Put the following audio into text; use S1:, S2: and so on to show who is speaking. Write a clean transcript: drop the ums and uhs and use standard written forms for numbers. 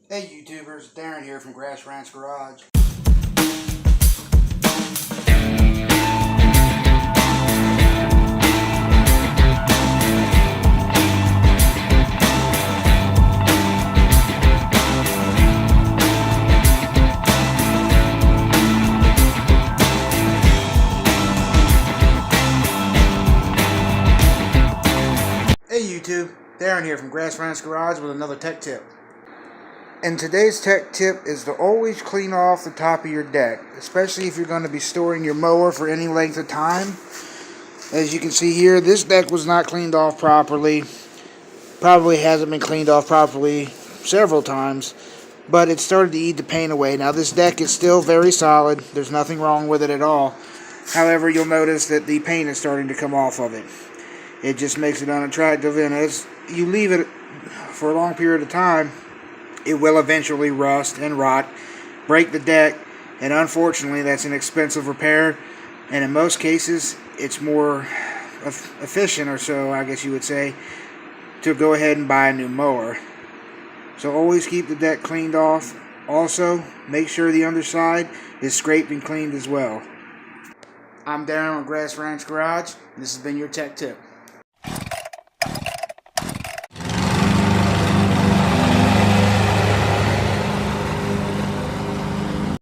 S1: Hey YouTubers, Darren here from Grass Ranch Garage. Hey YouTube, Darren here from Grass Ranch Garage with another tech tip. And today's tech tip is to always clean off the top of your deck, especially if you're going to be storing your mower for any length of time. As you can see here, this deck was not cleaned off properly. Probably hasn't been cleaned off properly several times, but it started to eat the paint away. Now this deck is still very solid. There's nothing wrong with it at all. However, you'll notice that the paint is starting to come off of it. It just makes it unattractive, and as you leave it for a long period of time, it will eventually rust and rot, break the deck, and unfortunately that's an expensive repair, and in most cases it's more efficient, or so I guess you would say, to go ahead and buy a new mower. So always keep the deck cleaned off. Also, make sure the underside is scraped and cleaned as well. I'm Darren with Grass Ranch Garage, and this has been your tech tip.